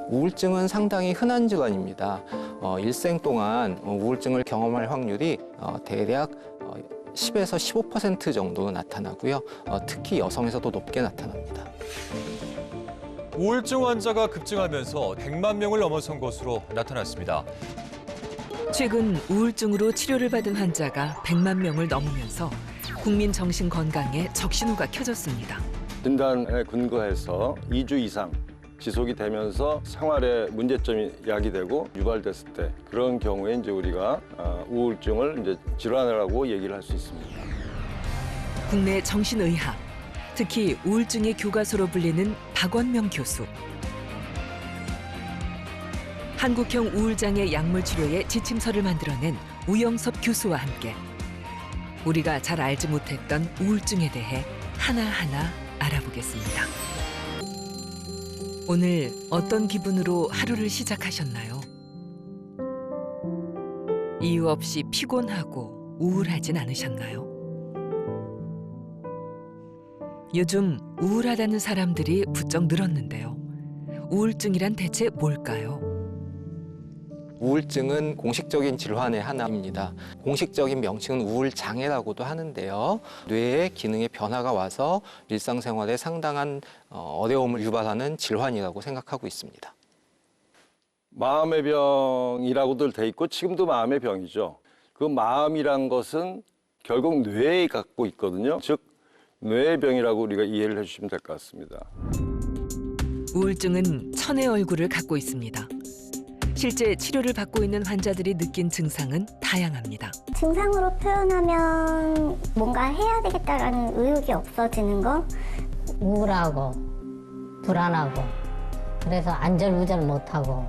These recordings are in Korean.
우울증은 상당히 흔한 질환입니다. 일생 동안 우울증을 경험할 확률이 대략 10에서 15% 정도 나타나고요. 특히 여성에서도 높게 나타납니다. 우울증 환자가 급증하면서 100만 명을 넘어선 것으로 나타났습니다. 최근 우울증으로 치료를 받은 환자가 100만 명을 넘으면서 국민 정신 건강에 적신호가 켜졌습니다. 진단에 근거해서 2주 이상 지속이 되면서 생활에 문제점이 야기되고 유발됐을 때 그런 경우에 이제 우리가 우울증을 이제 질환이라고 얘기를 할 수 있습니다. 국내 정신의학, 특히 우울증의 교과서로 불리는 박원명 교수. 한국형 우울장애 약물 치료의 지침서를 만들어낸 우영섭 교수와 함께 우리가 잘 알지 못했던 우울증에 대해 하나하나 알아보겠습니다. 오늘 어떤 기분으로 하루를 시작하셨나요? 이유 없이 피곤하고 우울하진 않으셨나요? 요즘 우울하다는 사람들이 부쩍 늘었는데요. 우울증이란 대체 뭘까요? 우울증은 공식적인 질환의 하나입니다. 공식적인 명칭은 우울장애라고도 하는데요. 뇌의 기능에 변화가 와서 일상생활에 상당한 어려움을 유발하는 질환이라고 생각하고 있습니다. 마음의 병이라고들 돼 있고 지금도 마음의 병이죠. 그 마음이란 것은 결국 뇌에 갖고 있거든요. 즉 뇌의 병이라고 우리가 이해를 해주시면 될 것 같습니다. 우울증은 천의 얼굴을 갖고 있습니다. 실제 치료를 받고 있는 환자들이 느낀 증상은 다양합니다. 증상으로 표현하면 뭔가 해야 되겠다라는 의욕이 없어지는 거? 우울하고 불안하고 그래서 안절부절 못하고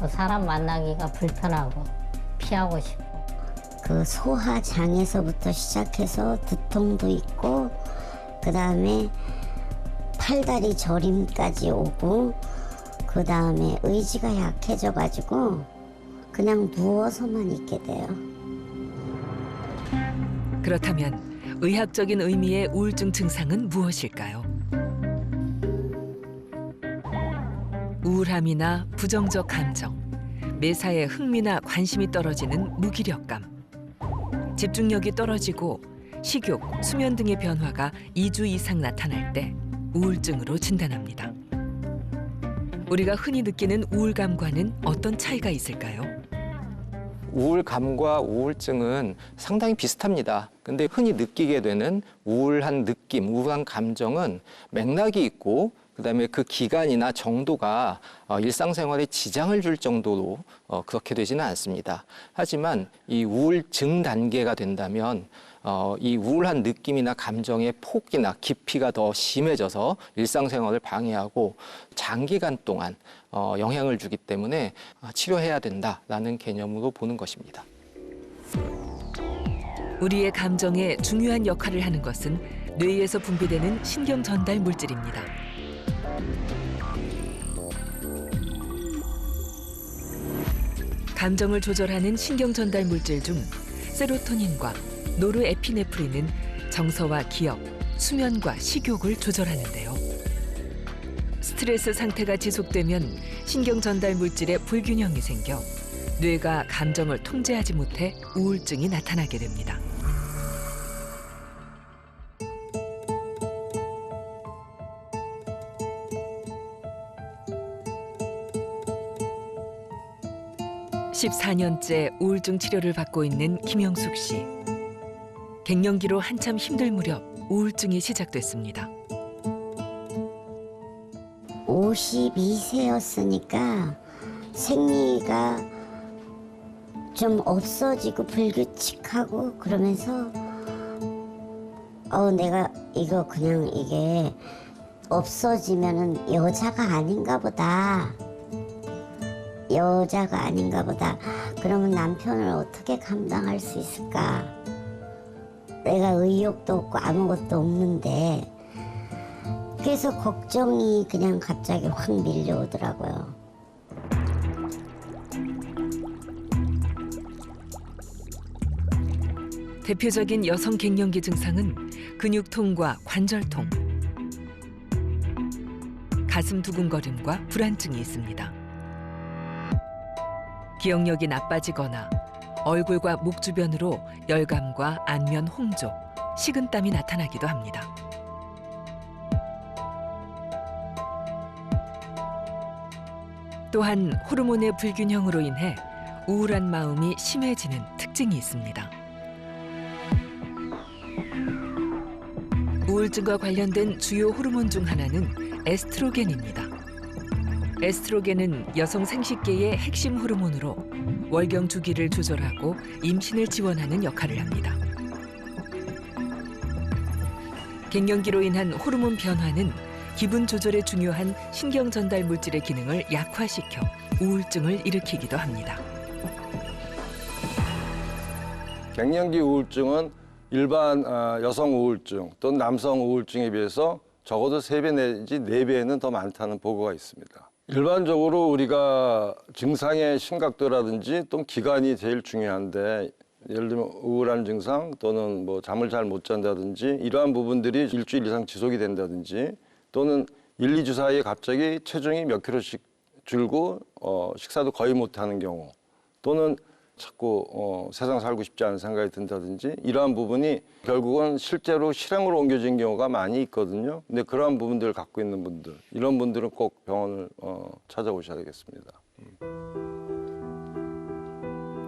또 사람 만나기가 불편하고 피하고 싶고 그 소화장에서부터 시작해서 두통도 있고 그다음에 팔다리 저림까지 오고 그다음에 의지가 약해져가지고 그냥 누워서만 있게 돼요. 그렇다면 의학적인 의미의 우울증 증상은 무엇일까요? 우울함이나 부정적 감정, 매사에 흥미나 관심이 떨어지는 무기력감, 집중력이 떨어지고 식욕, 수면 등의 변화가 2주 이상 나타날 때 우울증으로 진단합니다. 우리가 흔히 느끼는 우울감과는 어떤 차이가 있을까요? 우울감과 우울증은 상당히 비슷합니다. 근데 흔히 느끼게 되는 우울한 느낌, 우울한 감정은 맥락이 있고 그다음에 그 기간이나 정도가 일상생활에 지장을 줄 정도로 그렇게 되지는 않습니다. 하지만 이 우울증 단계가 된다면 이 우울한 느낌이나 감정의 폭이나 깊이가 더 심해져서 일상생활을 방해하고 장기간 동안 영향을 주기 때문에 치료해야 된다라는 개념으로 보는 것입니다. 우리의 감정에 중요한 역할을 하는 것은 뇌에서 분비되는 신경 전달 물질입니다. 감정을 조절하는 신경 전달 물질 중 세로토닌과 노르에피네프린은 정서와 기억, 수면과 식욕을 조절하는데요. 스트레스 상태가 지속되면 신경 전달 물질의 불균형이 생겨 뇌가 감정을 통제하지 못해 우울증이 나타나게 됩니다. (14년째) 우울증 치료를 받고 있는 김영숙 씨. 갱년기로 한참 힘들 무렵 우울증이 시작됐습니다. 52세였으니까 생리가 좀 없어지고 불규칙하고 그러면서 내가 이거 그냥 이게 없어지면은 여자가 아닌가 보다. 여자가 아닌가 보다. 그러면 남편을 어떻게 감당할 수 있을까? 내가 의욕도 없고 아무것도 없는데 그래서 걱정이 그냥 갑자기 확 밀려오더라고요. 대표적인 여성 갱년기 증상은 근육통과 관절통, 가슴 두근거림과 불안증이 있습니다. 기억력이 나빠지거나 얼굴과 목 주변으로 열감과 안면 홍조, 식은땀이 나타나기도 합니다. 또한 호르몬의 불균형으로 인해 우울한 마음이 심해지는 특징이 있습니다. 우울증과 관련된 주요 호르몬 중 하나는 에스트로겐입니다. 에스트로겐은 여성 생식계의 핵심 호르몬으로 월경 주기를 조절하고 임신을 지원하는 역할을 합니다. 갱년기로 인한 호르몬 변화는 기분 조절에 중요한 신경 전달 물질의 기능을 약화시켜 우울증을 일으키기도 합니다. 갱년기 우울증은 일반 여성 우울증 또는 남성 우울증에 비해서 적어도 3배 내지 4배는 더 많다는 보고가 있습니다. 일반적으로 우리가 증상의 심각도라든지 또 기간이 제일 중요한데, 예를 들면 우울한 증상 또는 뭐 잠을 잘 못 잔다든지 이러한 부분들이 일주일 이상 지속이 된다든지, 또는 1, 2주 사이에 갑자기 체중이 몇 킬로씩 줄고 식사도 거의 못하는 경우, 또는 자꾸 세상 살고 싶지 않은 생각이 든다든지, 이러한 부분이 결국은 실제로 실행으로 옮겨진 경우가 많이 있거든요. 근데 그러한 부분들을 갖고 있는 분들, 이런 분들은 꼭 병원을 찾아오셔야 되겠습니다.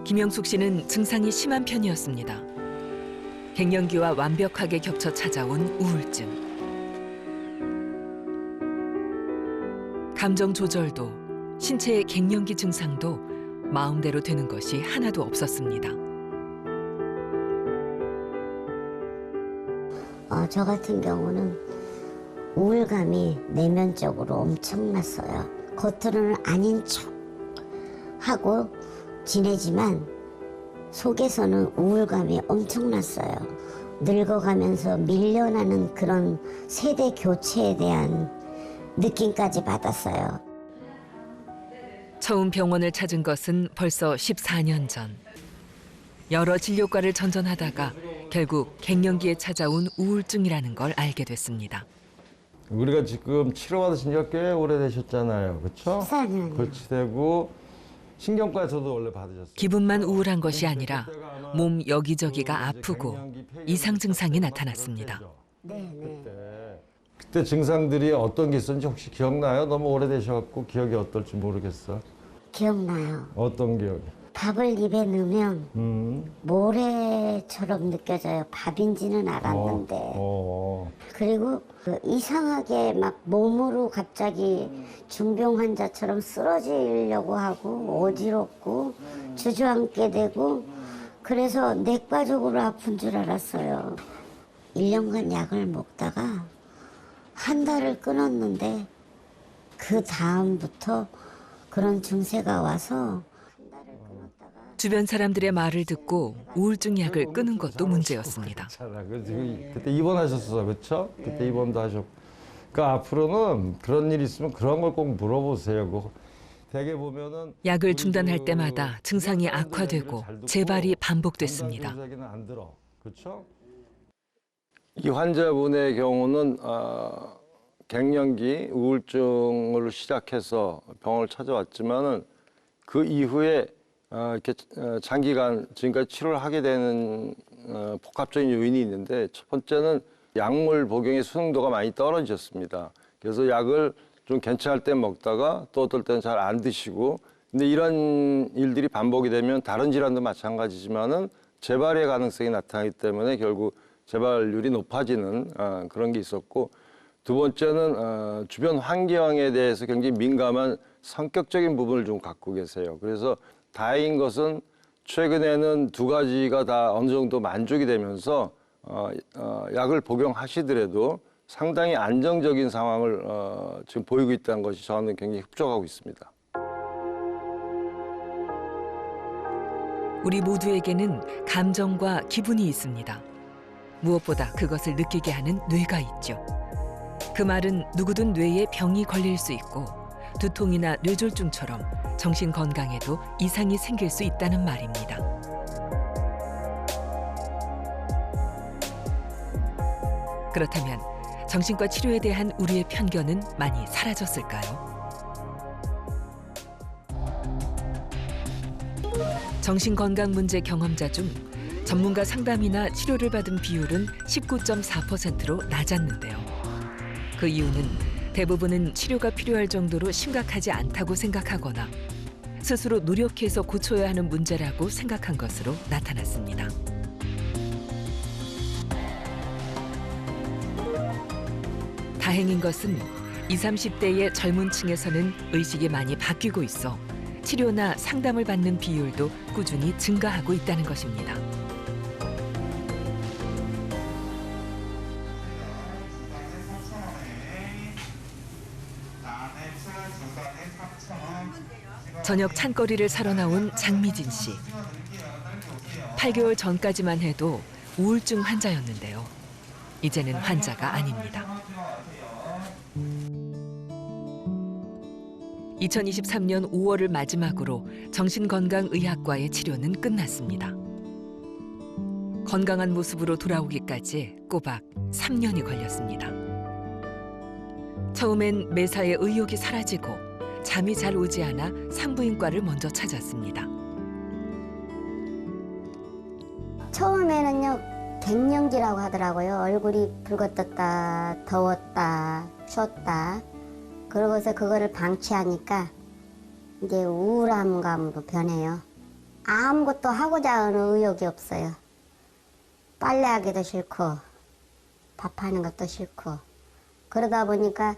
김영숙 씨는 증상이 심한 편이었습니다. 갱년기와 완벽하게 겹쳐 찾아온 우울증. 감정 조절도, 신체의 갱년기 증상도 마음대로 되는 것이 하나도 없었습니다. 저 같은 경우는 우울감이 내면적으로 엄청났어요. 겉으로는 아닌 척 하고 지내지만 속에서는 우울감이 엄청났어요. 늙어가면서 밀려나는 그런 세대 교체에 대한 느낌까지 받았어요. 처음 병원을 찾은 것은 벌써 14년 전. 여러 진료과를 전전하다가 결국 갱년기에 찾아온 우울증이라는 걸 알게 됐습니다. 우리가 지금 치료받으신 지가 꽤 오래되셨잖아요. 그렇죠? 14년이요. 그렇지 되고 신경과에서도 원래 받으셨어요. 기분만 우울한 것이 아니라 몸 여기저기가 아프고 이상 증상이 나타났습니다. 네. 그때 증상들이 어떤 게 있었는지 혹시 기억나요? 너무 오래되셔갖고 기억이 어떨지 모르겠어. 기억나요. 어떤 기억이? 밥을 입에 넣으면 모래처럼 느껴져요. 밥인지는 알았는데. 그리고 이상하게 막 몸으로 갑자기 중병 환자처럼 쓰러지려고 하고 어지럽고 주저앉게 되고, 그래서 내과적으로 아픈 줄 알았어요. 1년간 약을 먹다가 한 달을 끊었는데 그 다음부터 그런 증세가 와서 주변 사람들의 말을 듣고 우울증 약을 끊은 것도 문제였습니다. 그때 입원하셨어, 그렇죠? 그때 입원도 하셨고. 그러니까 앞으로는 그런 일이 있으면 그런 걸 꼭 물어보세요. 대개 보면은 약을 중단할 때마다 증상이 악화되고 재발이 반복됐습니다. 그렇죠? 이 환자분의 경우는 갱년기 우울증을 시작해서 병원을 찾아왔지만은 그 이후에 이렇게 장기간 지금까지 치료를 하게 되는 복합적인 요인이 있는데, 첫 번째는 약물 복용의 수능도가 많이 떨어졌습니다. 그래서 약을 좀 괜찮을 때 먹다가 또 어떨 때는 잘 안 드시고, 근데 이런 일들이 반복이 되면 다른 질환도 마찬가지지만은 재발의 가능성이 나타나기 때문에 결국 재발률이 높아지는 그런 게 있었고, 두 번째는 주변 환경에 대해서 굉장히 민감한 성격적인 부분을 좀 갖고 계세요. 그래서 다행인 것은 최근에는 두 가지가 다 어느 정도 만족이 되면서 약을 복용하시더라도 상당히 안정적인 상황을 지금 보이고 있다는 것이 저는 굉장히 흡족하고 있습니다. 우리 모두에게는 감정과 기분이 있습니다. 무엇보다 그것을 느끼게 하는 뇌가 있죠. 그 말은 누구든 뇌에 병이 걸릴 수 있고 두통이나 뇌졸중처럼 정신 건강에도 이상이 생길 수 있다는 말입니다. 그렇다면 정신과 치료에 대한 우리의 편견은 많이 사라졌을까요? 정신건강문제 경험자 중 전문가 상담이나 치료를 받은 비율은 19.4%로 낮았는데요. 그 이유는 대부분은 치료가 필요할 정도로 심각하지 않다고 생각하거나 스스로 노력해서 고쳐야 하는 문제라고 생각한 것으로 나타났습니다. 다행인 것은 20, 30대의 젊은 층에서는 의식이 많이 바뀌고 있어 치료나 상담을 받는 비율도 꾸준히 증가하고 있다는 것입니다. 저녁 찬거리를 사러 나온 장미진 씨. 8개월 전까지만 해도 우울증 환자였는데요. 이제는 환자가 아닙니다. 2023년 5월을 마지막으로 정신건강의학과의 치료는 끝났습니다. 건강한 모습으로 돌아오기까지 꼬박 3년이 걸렸습니다. 처음엔 매사에 의욕이 사라지고 잠이 잘 오지 않아 산부인과를 먼저 찾았습니다. 처음에는요, 갱년기라고 하더라고요. 얼굴이 붉어떴다, 더웠다, 추웠다. 그러고서 그거를 방치하니까 이제 우울함감으로 변해요. 아무것도 하고자 하는 의욕이 없어요. 빨래하기도 싫고 밥하는 것도 싫고 그러다 보니까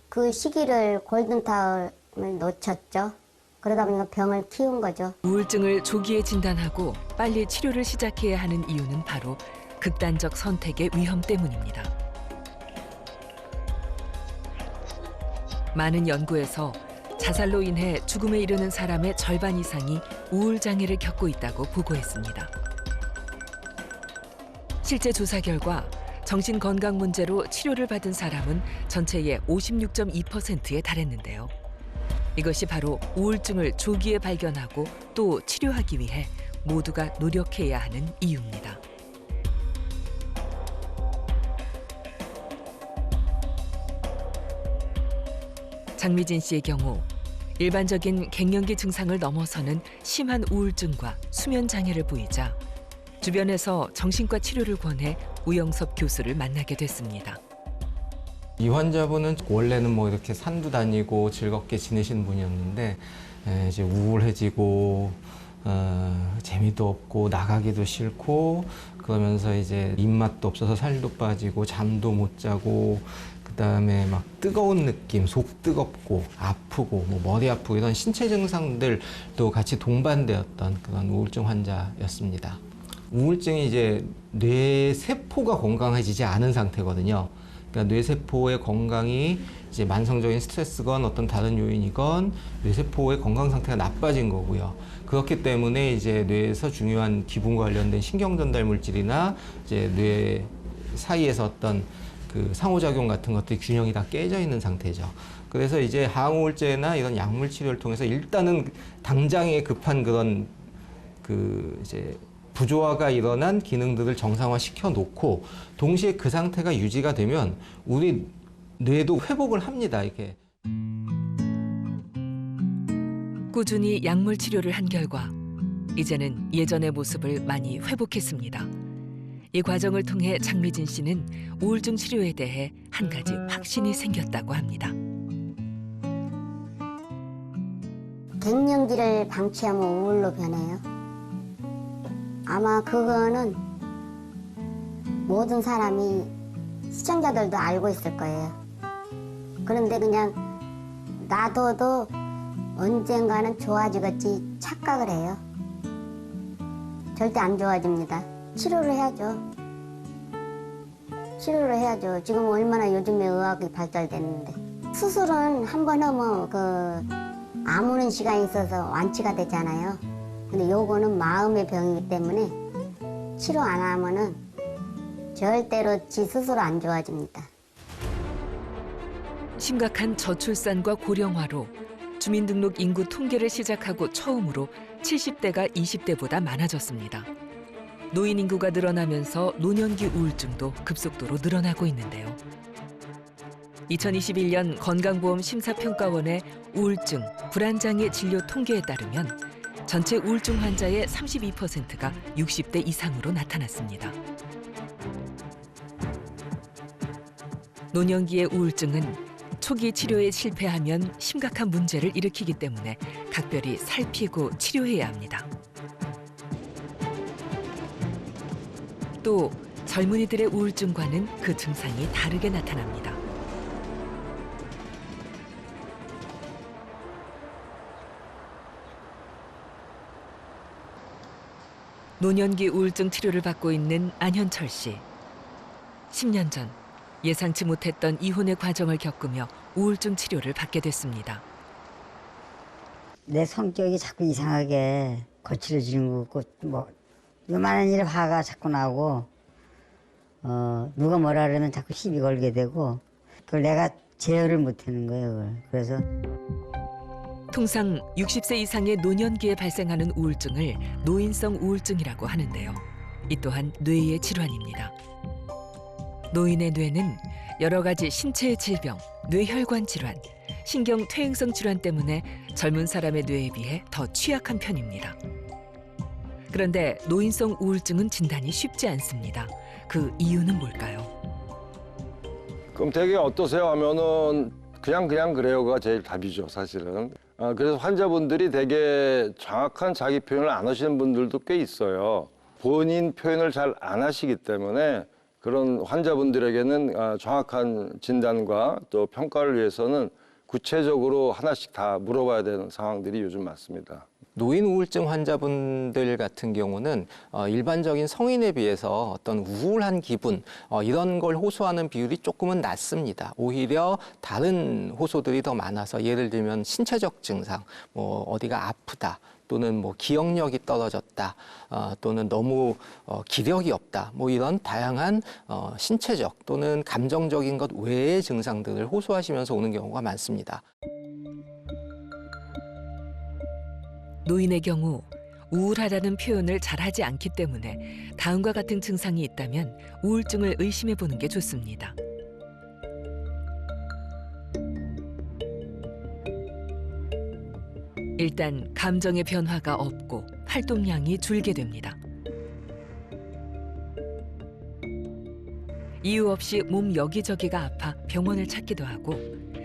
그 시기를 골든타임을 놓쳤죠. 그러다 보니까 병을 키운 거죠. 우울증을 조기에 진단하고 빨리 치료를 시작해야 하는 이유는 바로 극단적 선택의 위험 때문입니다. 많은 연구에서 자살로 인해 죽음에 이르는 사람의 절반 이상이 우울장애를 겪고 있다고 보고했습니다. 실제 조사 결과 정신건강 문제로 치료를 받은 사람은 전체의 56.2%에 달했는데요. 이것이 바로 우울증을 조기에 발견하고 또 치료하기 위해 모두가 노력해야 하는 이유입니다. 장미진 씨의 경우 일반적인 갱년기 증상을 넘어서는 심한 우울증과 수면 장애를 보이자 주변에서 정신과 치료를 권해 우영섭 교수를 만나게 됐습니다. 이 환자분은 원래는 뭐 이렇게 산도 다니고 즐겁게 지내시는 분이었는데 이제 우울해지고 재미도 없고 나가기도 싫고 그러면서 이제 입맛도 없어서 살도 빠지고 잠도 못 자고 그다음에 막 뜨거운 느낌, 속 뜨겁고 아프고 뭐 머리 아프고 이런 신체 증상들도 같이 동반되었던 그런 우울증 환자였습니다. 우울증이 이제 뇌 세포가 건강해지지 않은 상태거든요. 그러니까 뇌 세포의 건강이 이제 만성적인 스트레스건 어떤 다른 요인이건 뇌 세포의 건강 상태가 나빠진 거고요. 그렇기 때문에 이제 뇌에서 중요한 기분과 관련된 신경 전달 물질이나 이제 뇌 사이에서 어떤 그 상호작용 같은 것들이 균형이 다 깨져 있는 상태죠. 그래서 이제 항우울제나 이런 약물 치료를 통해서 일단은 당장에 급한 그런 그 이제 부조화가 일어난 기능들을 정상화 시켜 놓고 동시에 그 상태가 유지가 되면 우리 뇌도 회복을 합니다. 이게. 꾸준히 약물 치료를 한 결과 이제는 예전의 모습을 많이 회복했습니다. 이 과정을 통해 장미진 씨는 우울증 치료에 대해 한 가지 확신이 생겼다고 합니다. 갱년기를 방치하면 우울로 변해요. 아마 그거는 모든 사람이 시청자들도 알고 있을 거예요. 그런데 그냥 놔둬도 언젠가는 좋아지겠지 착각을 해요. 절대 안 좋아집니다. 치료를 해야죠. 치료를 해야죠. 지금 얼마나 요즘에 의학이 발달됐는데. 수술은 한 번 하면 아무는 시간이 있어서 완치가 되잖아요. 근데 요거는 마음의 병이기 때문에 치료 안 하면은 절대로 지 스스로 안 좋아집니다. 심각한 저출산과 고령화로 주민등록 인구 통계를 시작하고 처음으로 70대가 20대보다 많아졌습니다. 노인 인구가 늘어나면서 노년기 우울증도 급속도로 늘어나고 있는데요. 2021년 건강보험 심사평가원의 우울증, 불안장애 진료 통계에 따르면 전체 우울증 환자의 32%가 60대 이상으로 나타났습니다. 노년기의 우울증은 초기 치료에 실패하면 심각한 문제를 일으키기 때문에 각별히 살피고 치료해야 합니다. 또 젊은이들의 우울증과는 그 증상이 다르게 나타납니다. 노년기 우울증 치료를 받고 있는 안현철 씨. 10년 전 예상치 못했던 이혼의 과정을 겪으며 우울증 치료를 받게 됐습니다. 내 성격이 자꾸 이상하게 거칠어지는 것 같고 뭐 요만한 일에 화가 자꾸 나고 누가 뭐라 그러면 자꾸 시비 걸게 되고 그걸 내가 제어를 못하는 거예요. 그래서 통상 60세 이상의 노년기에 발생하는 우울증을 노인성 우울증이라고 하는데요. 이 또한 뇌의 질환입니다. 노인의 뇌는 여러 가지 신체의 질병, 뇌혈관 질환, 신경 퇴행성 질환 때문에 젊은 사람의 뇌에 비해 더 취약한 편입니다. 그런데 노인성 우울증은 진단이 쉽지 않습니다. 그 이유는 뭘까요? 그럼 되게 어떠세요 하면은 그냥 그래요가 제일 답이죠, 사실은. 그래서 환자분들이 되게 정확한 자기 표현을 안 하시는 분들도 꽤 있어요. 본인 표현을 잘 안 하시기 때문에 그런 환자분들에게는 정확한 진단과 또 평가를 위해서는 구체적으로 하나씩 다 물어봐야 되는 상황들이 요즘 많습니다. 노인 우울증 환자분들 같은 경우는 일반적인 성인에 비해서 어떤 우울한 기분 이런 걸 호소하는 비율이 조금은 낮습니다. 오히려 다른 호소들이 더 많아서 예를 들면 신체적 증상, 뭐 어디가 아프다, 또는 뭐 기억력이 떨어졌다, 또는 너무 기력이 없다, 뭐 이런 다양한 신체적 또는 감정적인 것 외의 증상들을 호소하시면서 오는 경우가 많습니다. 노인의 경우 우울하다는 표현을 잘하지 않기 때문에 다음과 같은 증상이 있다면 우울증을 의심해 보는 게 좋습니다. 일단 감정의 변화가 없고 활동량이 줄게 됩니다. 이유 없이 몸 여기저기가 아파 병원을 찾기도 하고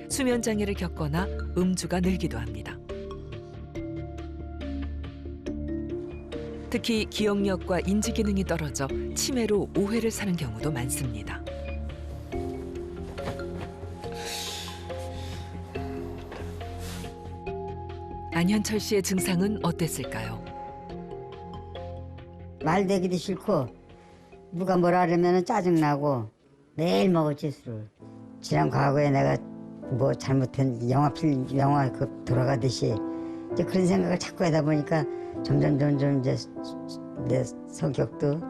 수면 장애를 겪거나 음주가 늘기도 합니다. 특히 기억력과 인지 기능이 떨어져 치매로 오해를 사는 경우도 많습니다. 안현철 씨의 증상은 어땠을까요? 말 대기도 싫고 누가 뭐라 그러면 짜증나고 매일 먹었지 술을. 지난 과거에 내가 뭐 잘못한 영화 그 돌아가듯이 이제 그런 생각을 자꾸 하다 보니까 점점 이제 내 성격도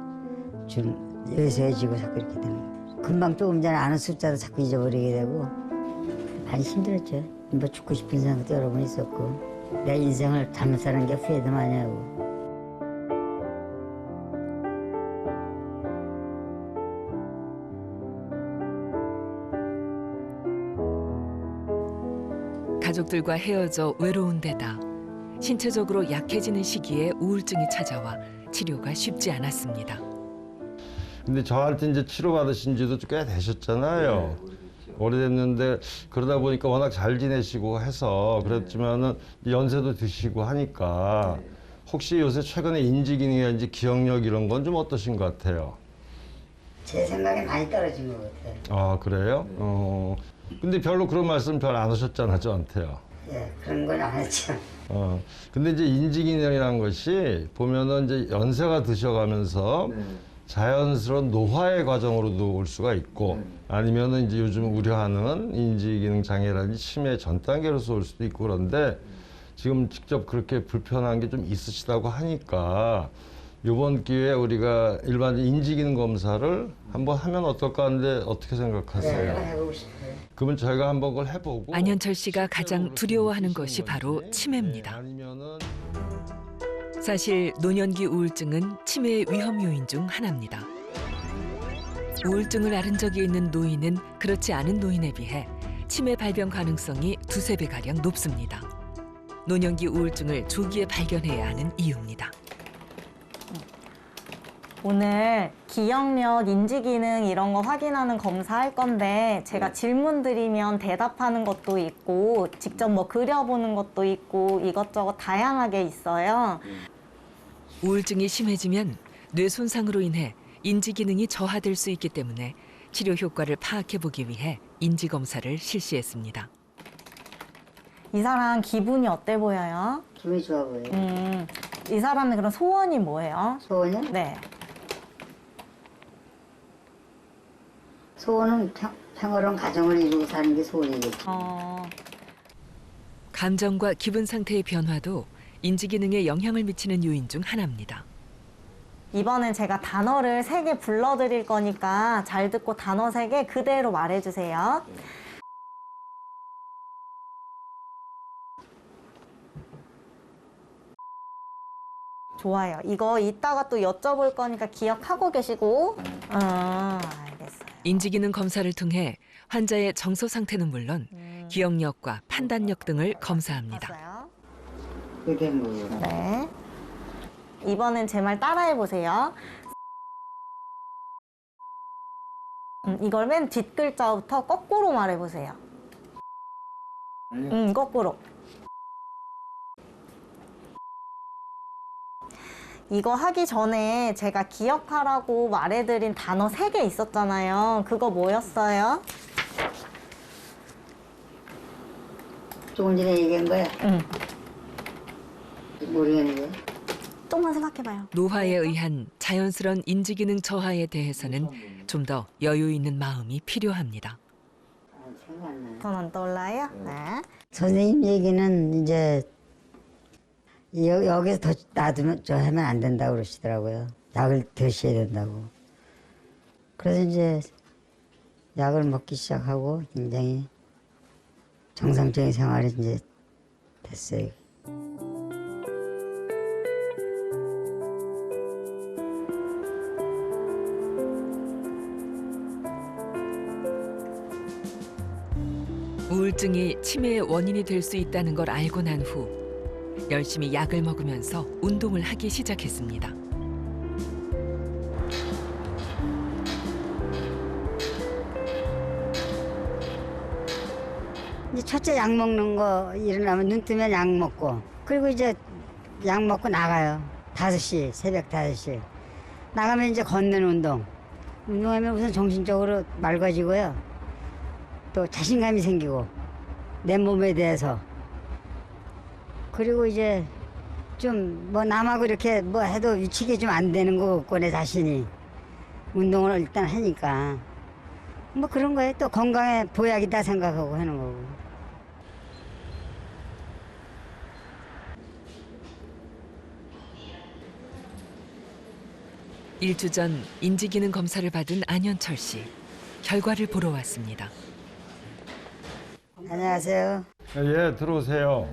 좀 예소해지고 자꾸 이렇게 되는 거예요. 금방 조금 전에 아는 숫자도 자꾸 잊어버리게 되고 많이 힘들었죠. 뭐 죽고 싶은 생각도 여러 번 있었고 내 인생을 잘못 사는 게 후회도 많이 하고. 가족들과 헤어져 외로운 데다 신체적으로 약해지는 시기에 우울증이 찾아와 치료가 쉽지 않았습니다. 근데 저한테 이제 치료받으신 지도 꽤 되셨잖아요. 오래됐는데 그러다 보니까 워낙 잘 지내시고 해서 그랬지만은 연세도 드시고 하니까 혹시 요새 최근에 인지 기능이라든지 기억력 이런 건 좀 어떠신 것 같아요? 제 생각에 많이 떨어진 것 같아요. 아, 그래요? 근데 별로 그런 말씀 별 안 하셨잖아, 저한테요. 예, 그런 건 안 했죠. 근데 이제 인지기능이라는 것이 보면은 이제 연세가 드셔가면서 자연스러운 노화의 과정으로도 올 수가 있고 아니면은 이제 요즘 우려하는 인지기능 장애라든지 치매 전 단계로서 올 수도 있고 그런데 지금 직접 그렇게 불편한 게 좀 있으시다고 하니까 이번 기회에 우리가 일반 인지기능 검사를 한번 하면 어떨까 하는데 어떻게 생각하세요? 네, 해보고 싶어요. 그러면 저희가 한번 그걸 해보고 안현철 씨가 가장 두려워하는 것이 바로 치매입니다. 아니면은 사실 노년기 우울증은 치매의 위험 요인 중 하나입니다. 우울증을 앓은 적이 있는 노인은 그렇지 않은 노인에 비해 치매 발병 가능성이 2~3배가량 높습니다. 노년기 우울증을 조기에 발견해야 하는 이유입니다. 오늘 기억력, 인지기능 이런 거 확인하는 검사할 건데 제가 질문 드리면 대답하는 것도 있고 직접 뭐 그려보는 것도 있고 이것저것 다양하게 있어요. 우울증이 심해지면 뇌 손상으로 인해 인지 기능이 저하될 수 있기 때문에 치료 효과를 파악해 보기 위해 인지 검사를 실시했습니다. 이 사람 기분이 어때 보여요? 기분이 좋아 보여요. 이 사람의 그런 소원이 뭐예요? 소원이요? 네. 소원은 평화로운 가정을 이루고 사는 게 소원이겠죠. 감정과 기분 상태의 변화도 인지 기능에 영향을 미치는 요인 중 하나입니다. 이번엔 제가 단어를 3개 불러드릴 거니까 잘 듣고 단어 3개 그대로 말해주세요. 좋아요. 이거 이따가 또 여쭤볼 거니까 기억하고 계시고. 알겠어요. 인지 기능 검사를 통해 환자의 정서 상태는 물론 기억력과 판단력 등을 검사합니다. 봤어요? 그게 뭐예요? 네. 이번엔 제 말 따라해 보세요. 이걸 맨 뒷글자부터 거꾸로 말해 보세요. 거꾸로. 이거 하기 전에 제가 기억하라고 말해드린 단어 3개 있었잖아요. 그거 뭐였어요? 조금 전에 얘기한 거야? 응. 모르겠는데. 조금만 생각해봐요. 노화에 의한 자연스러운 인지 기능 저하에 대해서는 좀 더 여유 있는 마음이 필요합니다. 생각 안 나요. 전 안 떠올라요? 네. 선생님 얘기는 이제 여기서 더 놔두면 저 하면 안 된다고 그러시더라고요. 약을 드셔야 된다고. 그래서 이제 약을 먹기 시작하고 굉장히 정상적인 생활이 이제 됐어요. 우울증이 치매의 원인이 될 수 있다는 걸 알고 난 후 열심히 약을 먹으면서 운동을 하기 시작했습니다. 이제 첫째 약 먹는 거 일어나면 눈 뜨면 약 먹고 그리고 이제 약 먹고 나가요. 5시 새벽 5시 나가면 이제 걷는 운동. 운동하면 우선 정신적으로 맑아지고요. 또 자신감이 생기고 내 몸에 대해서 그리고 이제 좀 뭐 남하고 이렇게 뭐 해도 위치게 좀 안 되는 거 같고 내 자신이 운동을 일단 하니까 뭐 그런 거에 또 건강에 보약이다 생각하고 하는 거고. 일주 전 인지 기능 검사를 받은 안현철 씨. 결과를 보러 왔습니다. 안녕하세요. 예, 들어오세요.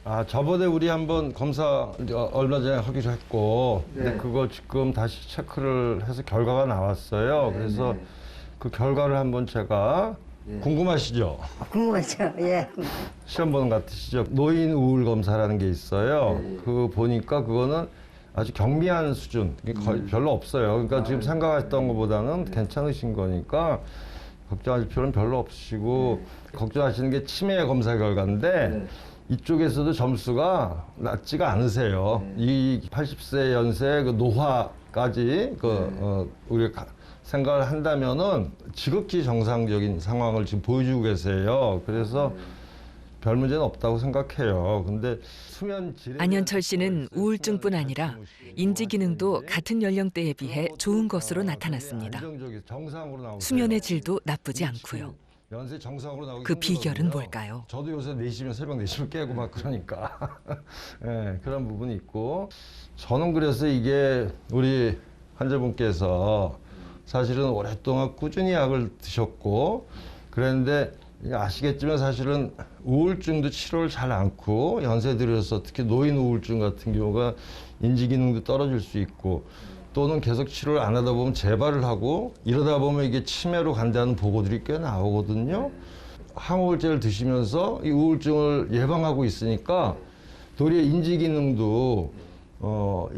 아, 저번에 우리 한번 검사 얼마 전에 하기로 했고, 근데 그거 지금 다시 체크를 해서 결과가 나왔어요. 그래서 그 결과를 한번 제가 궁금하시죠? 궁금하죠? 예. 시험 보는 것 같으시죠? 노인 우울 검사라는 게 있어요. 그거 보니까 그거는 아주 경미한 수준, 이게 거의 별로 없어요. 그러니까 지금 생각했던 것보다는 괜찮으신 거니까 걱정하실 필요는 별로 없으시고 걱정하시는 게 치매 검사 결과인데 이쪽에서도 점수가 낮지가 않으세요. 이 80세 연세 그 노화까지 우리가 생각을 한다면은 지극히 정상적인 상황을 지금 보여주고 계세요. 그래서 별 문제는 없다고 생각해요. 근데 수면 질에 안현철 씨는 우울증뿐 아니라 인지 기능도 같은 연령대에 비해 좋은 것으로 나타났습니다. 안정적이 정상으로 나오세요. 수면의 질도 나쁘지 않고요. 연세 정상으로 나오기 그 비결은 힘들거든요. 뭘까요? 저도 요새 4시면 새벽 4시면 깨고 막 그러니까 예, 그런 부분이 있고 저는 그래서 이게 우리 환자분께서 사실은 오랫동안 꾸준히 약을 드셨고 그랬는데 아시겠지만 사실은 우울증도 치료를 잘 않고 연세 들어서 특히 노인 우울증 같은 경우가 인지 기능도 떨어질 수 있고 또는 계속 치료를 안 하다 보면 재발을 하고 이러다 보면 이게 치매로 간다는 보고들이 꽤 나오거든요. 항우울제를 드시면서 이 우울증을 예방하고 있으니까 도리어 인지 기능도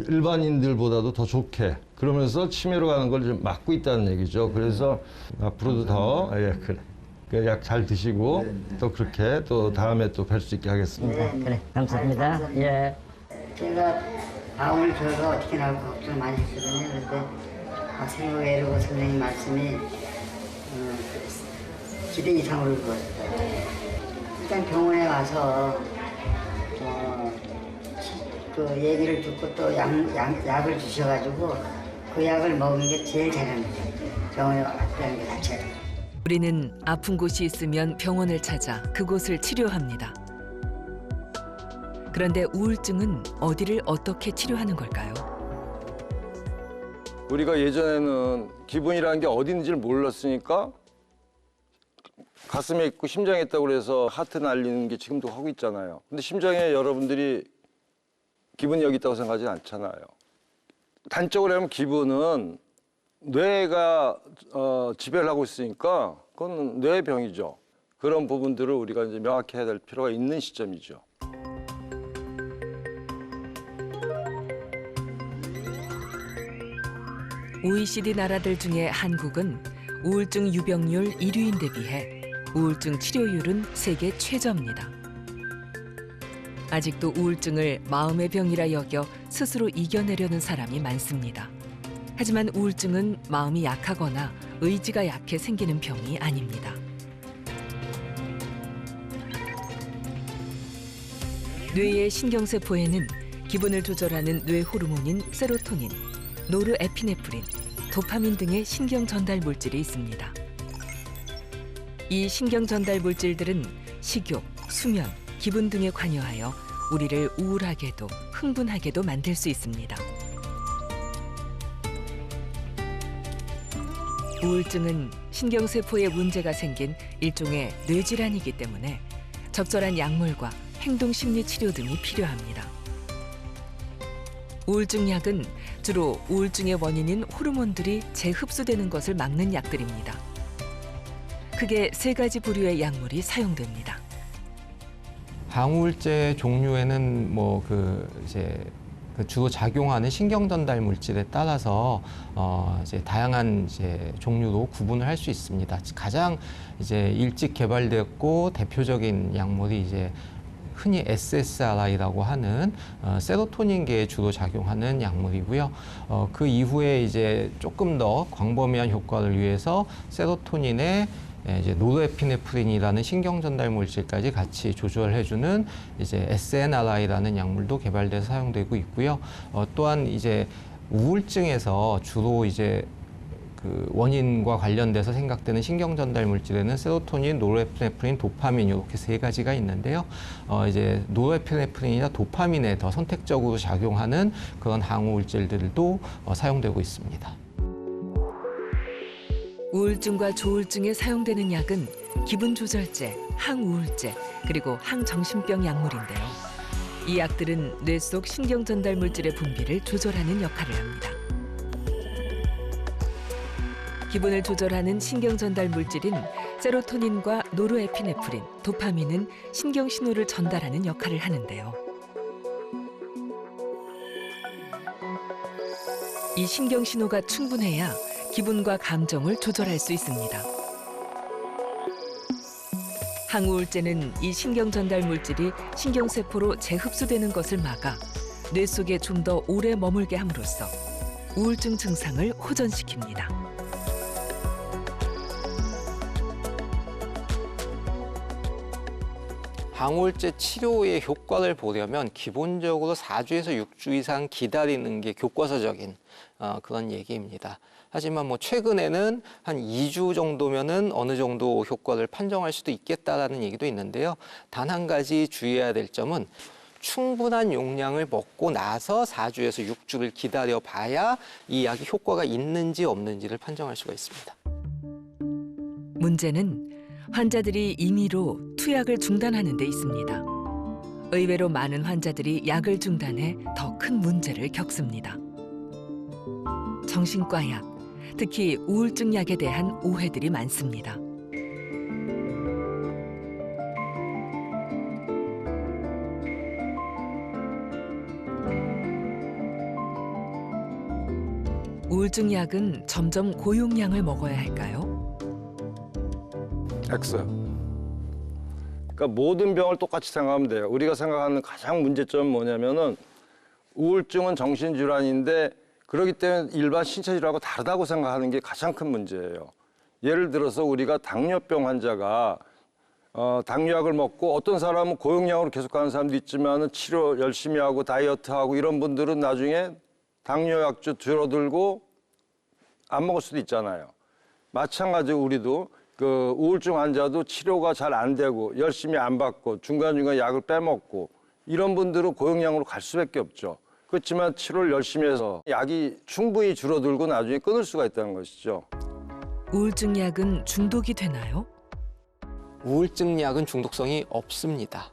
일반인들보다도 더 좋게 그러면서 치매로 가는 걸 좀 막고 있다는 얘기죠. 그래서 앞으로도 더 그래. 약 잘 드시고 또 그렇게 또 다음에 또 뵐 수 있게 하겠습니다. 그래, 감사합니다. 예. 제가 암을 줘서 어떻게 나올까 걱정 많이 했거든요. 그런데 생각 외로고 선생님 말씀이 기대 이상으로 그었어요. 일단 병원에 와서 그 얘기를 듣고 또 약을 주셔가지고 그 약을 먹은 게 제일 잘합니다. 병원에 왔다는 게 자체가. 우리는 아픈 곳이 있으면 병원을 찾아 그곳을 치료합니다. 그런데 우울증은 어디를 어떻게 치료하는 걸까요? 우리가 예전에는 기분이라는 게 어디 있는지를 몰랐으니까 가슴에 있고 심장에 있다고 그래서 하트 날리는 게 지금도 하고 있잖아요. 근데 심장에 여러분들이 기분이 여기 있다고 생각하지 않잖아요. 단적으로 하면 기분은 뇌가 지배를 하고 있으니까 그건 뇌병이죠. 그런 부분들을 우리가 이제 명확히 해야 될 필요가 있는 시점이죠. OECD 나라들 중에 한국은 우울증 유병률 1위인데 비해 우울증 치료율은 세계 최저입니다. 아직도 우울증을 마음의 병이라 여겨 스스로 이겨내려는 사람이 많습니다. 하지만 우울증은 마음이 약하거나 의지가 약해 생기는 병이 아닙니다. 뇌의 신경세포에는 기분을 조절하는 뇌 호르몬인 세로토닌, 노르에피네프린, 도파민 등의 신경 전달 물질이 있습니다. 이 신경 전달 물질들은 식욕, 수면, 기분 등에 관여하여 우리를 우울하게도 흥분하게도 만들 수 있습니다. 우울증은 신경세포에 문제가 생긴 일종의 뇌질환이기 때문에 적절한 약물과 행동심리 치료 등이 필요합니다. 우울증 약은 주로 우울증의 원인인 호르몬들이 재흡수되는 것을 막는 약들입니다. 크게 3가지 부류의 약물이 사용됩니다. 항우울제 종류에는 주로 작용하는 신경 전달 물질에 따라서 이제 다양한 종류로 구분을 할 수 있습니다. 가장 일찍 개발되었고 대표적인 약물이 흔히 SSRI라고 하는 세로토닌계에 주로 작용하는 약물이고요. 그 이후에 조금 더 광범위한 효과를 위해서 세로토닌의 노르에피네프린이라는 신경 전달 물질까지 같이 조절해주는 SNRI라는 약물도 개발돼서 사용되고 있고요. 또한 우울증에서 주로 그 원인과 관련돼서 생각되는 신경 전달 물질에는 세로토닌, 노르에피네프린, 도파민 이렇게 3가지가 있는데요. 노르에피네프린이나 도파민에 더 선택적으로 작용하는 그런 항우울제들도 사용되고 있습니다. 우울증과 조울증에 사용되는 약은 기분 조절제, 항우울제, 그리고 항정신병 약물인데요. 이 약들은 뇌 속 신경 전달 물질의 분비를 조절하는 역할을 합니다. 기분을 조절하는 신경 전달 물질인 세로토닌과 노르에피네프린, 도파민은 신경 신호를 전달하는 역할을 하는데요. 이 신경 신호가 충분해야 기분과 감정을 조절할 수 있습니다. 항우울제는 이 신경 전달 물질이 신경세포로 재흡수되는 것을 막아 뇌 속에 좀 더 오래 머물게 함으로써 우울증 증상을 호전시킵니다. 항우울제 치료의 효과를 보려면 기본적으로 4주에서 6주 이상 기다리는 게 교과서적인 그런 얘기입니다. 하지만 최근에는 한 2주 정도면은 어느 정도 효과를 판정할 수도 있겠다라는 얘기도 있는데요. 단 한 가지 주의해야 될 점은 충분한 용량을 먹고 나서 4주에서 6주를 기다려 봐야 이 약이 효과가 있는지 없는지를 판정할 수가 있습니다. 문제는 환자들이 임의로 투약을 중단하는 데 있습니다. 의외로 많은 환자들이 약을 중단해 더 큰 문제를 겪습니다. 정신과 약, 특히 우울증 약에 대한 오해들이 많습니다. 우울증 약은 점점 고용량을 먹어야 할까요? X. 그러니까 모든 병을 똑같이 생각하면 돼요. 우리가 생각하는 가장 문제점은 뭐냐면은 우울증은 정신질환인데 그렇기 때문에 일반 신체질환하고 다르다고 생각하는 게 가장 큰 문제예요. 예를 들어서 우리가 당뇨병 환자가 당뇨약을 먹고 어떤 사람은 고용량으로 계속 가는 사람도 있지만은 치료 열심히 하고 다이어트하고 이런 분들은 나중에 당뇨약주 줄어들고 안 먹을 수도 있잖아요. 마찬가지로 우리도 그 우울증 환자도 치료가 잘 안 되고 열심히 안 받고 중간중간 약을 빼먹고 이런 분들은 고용량으로 갈 수밖에 없죠. 그렇지만 치료를 열심히 해서 약이 충분히 줄어들고 나중에 끊을 수가 있다는 것이죠. 우울증 약은 중독이 되나요? 우울증 약은 중독성이 없습니다.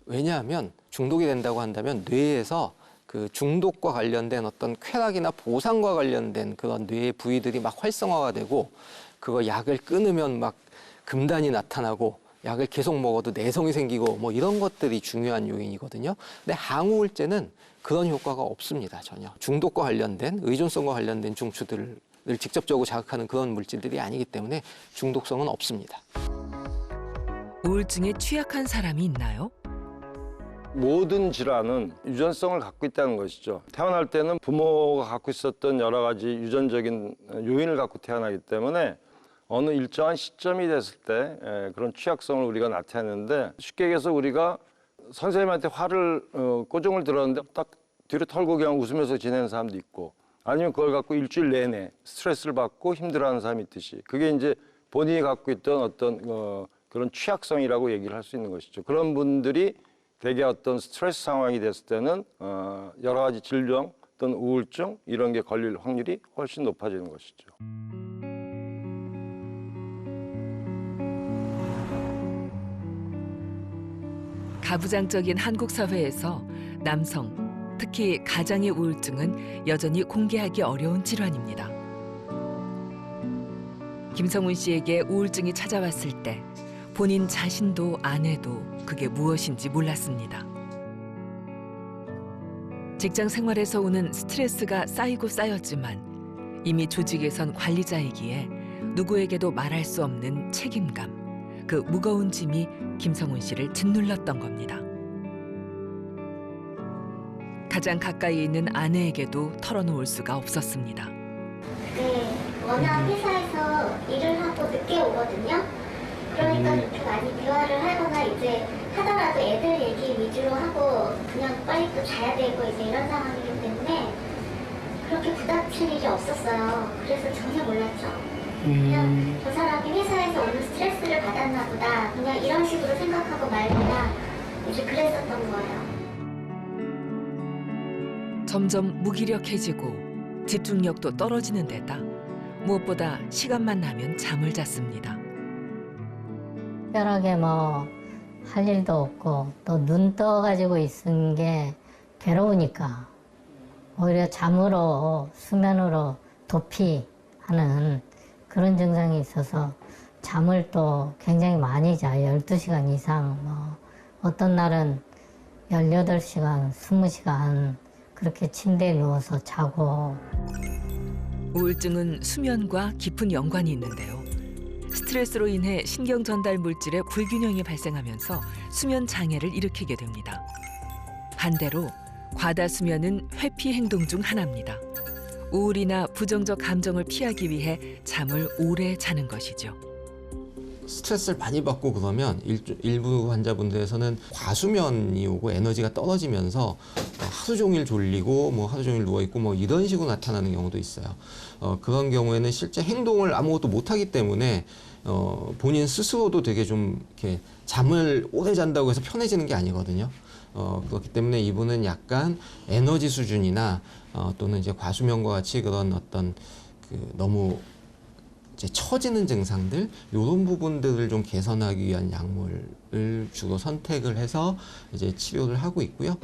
왜냐하면 중독이 된다고 한다면 뇌에서 그 중독과 관련된 어떤 쾌락이나 보상과 관련된 그런 뇌의 부위들이 막 활성화가 되고 그거 약을 끊으면 막 금단이 나타나고 약을 계속 먹어도 내성이 생기고 뭐 이런 것들이 중요한 요인이거든요. 근데 항우울제는 그런 효과가 없습니다. 전혀. 중독과 관련된 의존성과 관련된 중추들을 직접적으로 자극하는 그런 물질들이 아니기 때문에 중독성은 없습니다. 우울증에 취약한 사람이 있나요? 모든 질환은 유전성을 갖고 있다는 것이죠. 태어날 때는 부모가 갖고 있었던 여러 가지 유전적인 요인을 갖고 태어나기 때문에 어느 일정한 시점이 됐을 때 그런 취약성을 우리가 나타내는데 쉽게 얘기해서 우리가 선생님한테 화를 꼬종을 들었는데 딱 뒤로 털고 그냥 웃으면서 지내는 사람도 있고 아니면 그걸 갖고 일주일 내내 스트레스를 받고 힘들어하는 사람이 있듯이 그게 이제 본인이 갖고 있던 어떤 그런 취약성이라고 얘기를 할 수 있는 것이죠. 그런 분들이 대개 어떤 스트레스 상황이 됐을 때는 여러 가지 질병 또는 우울증 이런 게 걸릴 확률이 훨씬 높아지는 것이죠. 가부장적인 한국 사회에서 남성, 특히 가장의 우울증은 여전히 공개하기 어려운 질환입니다. 김성훈 씨에게 우울증이 찾아왔을 때 본인 자신도 아내도 그게 무엇인지 몰랐습니다. 직장 생활에서 오는 스트레스가 쌓이고 쌓였지만 이미 조직에선 관리자이기에 누구에게도 말할 수 없는 책임감, 그 무거운 짐이 김성훈 씨를 짓눌렀던 겁니다. 가장 가까이 있는 아내에게도 털어놓을 수가 없었습니다. 네, 워낙 회사에서 일을 하고 늦게 오거든요. 그러니까 그렇게 많이 대화를 하거나 이제 하더라도 애들 얘기 위주로 하고 그냥 빨리 또 자야 되고 이제 이런 상황이기 때문에 그렇게 부닥칠 일이 없었어요. 그래서 전혀 몰랐죠. 그냥 저 사람이 회사에서 오는 스트레스를 받았나 보다. 그냥 이런 식으로 생각하고 말거나 이제 그랬었던 거예요. 점점 무기력해지고 집중력도 떨어지는 데다 무엇보다 시간만 나면 잠을 잤습니다. 특별하게 뭐 할 일도 없고 또 눈 떠가지고 있는 게 괴로우니까 오히려 잠으로 수면으로 도피하는 그런 증상이 있어서 잠을 또 굉장히 많이 자요. 12시간 이상 뭐 어떤 날은 18시간, 20시간 그렇게 침대에 누워서 자고. 우울증은 수면과 깊은 연관이 있는데요. 스트레스로 인해 신경 전달 물질의 불균형이 발생하면서 수면 장애를 일으키게 됩니다. 반대로 과다 수면은 회피 행동 중 하나입니다. 우울이나 부정적 감정을 피하기 위해 잠을 오래 자는 것이죠. 스트레스를 많이 받고 그러면 일부 환자분들에서는 과수면이 오고 에너지가 떨어지면서 하루 종일 졸리고 뭐 하루 종일 누워 있고 뭐 이런 식으로 나타나는 경우도 있어요. 그런 경우에는 실제 행동을 아무것도 못하기 때문에 본인 스스로도 되게 좀 이렇게 잠을 오래 잔다고 해서 편해지는 게 아니거든요. 그렇기 때문에 이분은 약간 에너지 수준이나 또는 이제 과수면과 같이 그런 어떤 그 너무 이제 처지는 증상들 이런 부분들을 좀 개선하기 위한 약물을 주로 선택을 해서 이제 치료를 하고 있고요.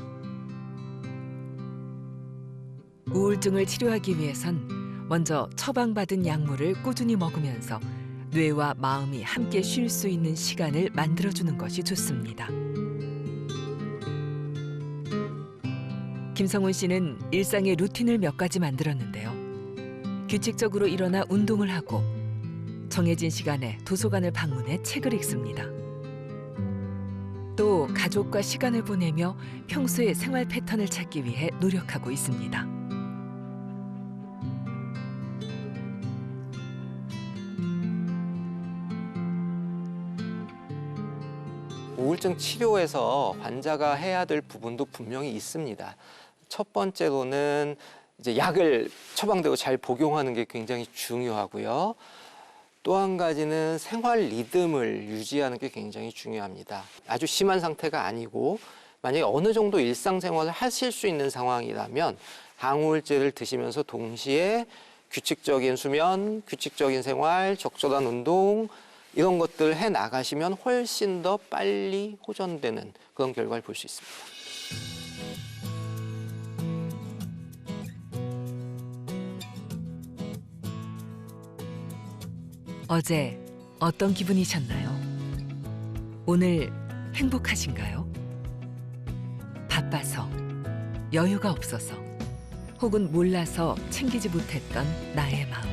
우울증을 치료하기 위해선 먼저 처방받은 약물을 꾸준히 먹으면서 뇌와 마음이 함께 쉴 수 있는 시간을 만들어주는 것이 좋습니다. 김성훈 씨는 일상의 루틴을 몇 가지 만들었는데요. 규칙적으로 일어나 운동을 하고 정해진 시간에 도서관을 방문해 책을 읽습니다. 또 가족과 시간을 보내며 평소의 생활 패턴을 찾기 위해 노력하고 있습니다. 우울증 치료에서 환자가 해야 될 부분도 분명히 있습니다. 첫 번째로는 이제 약을 처방되고 잘 복용하는 게 굉장히 중요하고요. 또 한 가지는 생활 리듬을 유지하는 게 굉장히 중요합니다. 아주 심한 상태가 아니고 만약에 어느 정도 일상생활을 하실 수 있는 상황이라면 항우울제를 드시면서 동시에 규칙적인 수면, 규칙적인 생활, 적절한 운동 이런 것들을 해 나가시면 훨씬 더 빨리 호전되는 그런 결과를 볼 수 있습니다. 어제 어떤 기분이셨나요? 오늘 행복하신가요? 바빠서, 여유가 없어서, 혹은 몰라서 챙기지 못했던 나의 마음.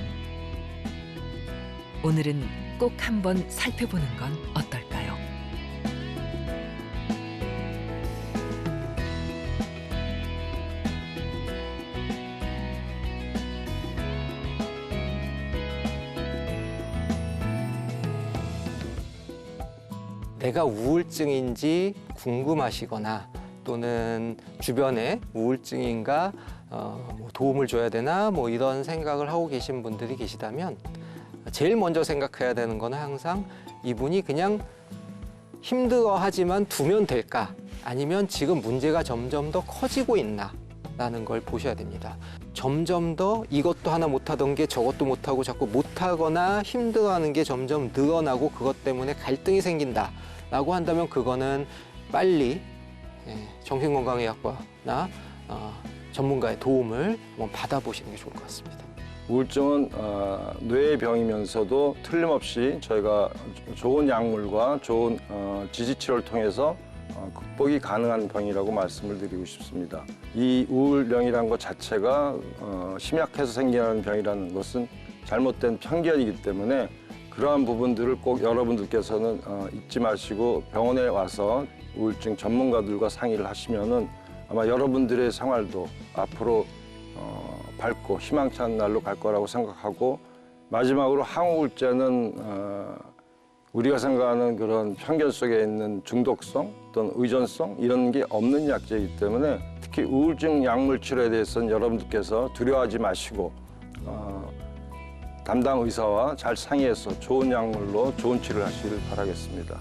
오늘은 꼭 한번 살펴보는 건 어떨까요? 내가 우울증인지 궁금하시거나 또는 주변에 우울증인가 뭐 도움을 줘야 되나 뭐 이런 생각을 하고 계신 분들이 계시다면 제일 먼저 생각해야 되는 거는 항상 이분이 그냥 힘들어하지만 두면 될까? 아니면 지금 문제가 점점 더 커지고 있나? 라는 걸 보셔야 됩니다. 점점 더 이것도 하나 못하던 게 저것도 못하고 자꾸 못하거나 힘들어하는 게 점점 늘어나고 그것 때문에 갈등이 생긴다 라고 한다면 그거는 빨리 정신건강의학과나 전문가의 도움을 한번 받아보시는 게 좋을 것 같습니다. 우울증은 뇌의 병이면서도 틀림없이 저희가 좋은 약물과 좋은 지지치료를 통해서 극복이 가능한 병이라고 말씀을 드리고 싶습니다. 이 우울병이라는 것 자체가 심약해서 생기는 병이라는 것은 잘못된 편견이기 때문에 그러한 부분들을 꼭 여러분들께서는 잊지 마시고 병원에 와서 우울증 전문가들과 상의를 하시면은 아마 여러분들의 생활도 앞으로 밝고 희망찬 날로 갈 거라고 생각하고, 마지막으로 항우울제는 우리가 생각하는 그런 편견 속에 있는 중독성 또는 의존성 이런 게 없는 약제이기 때문에 특히 우울증 약물 치료에 대해서는 여러분들께서 두려워하지 마시고 담당 의사와 잘 상의해서 좋은 약물로 좋은 치료를 하시길 바라겠습니다.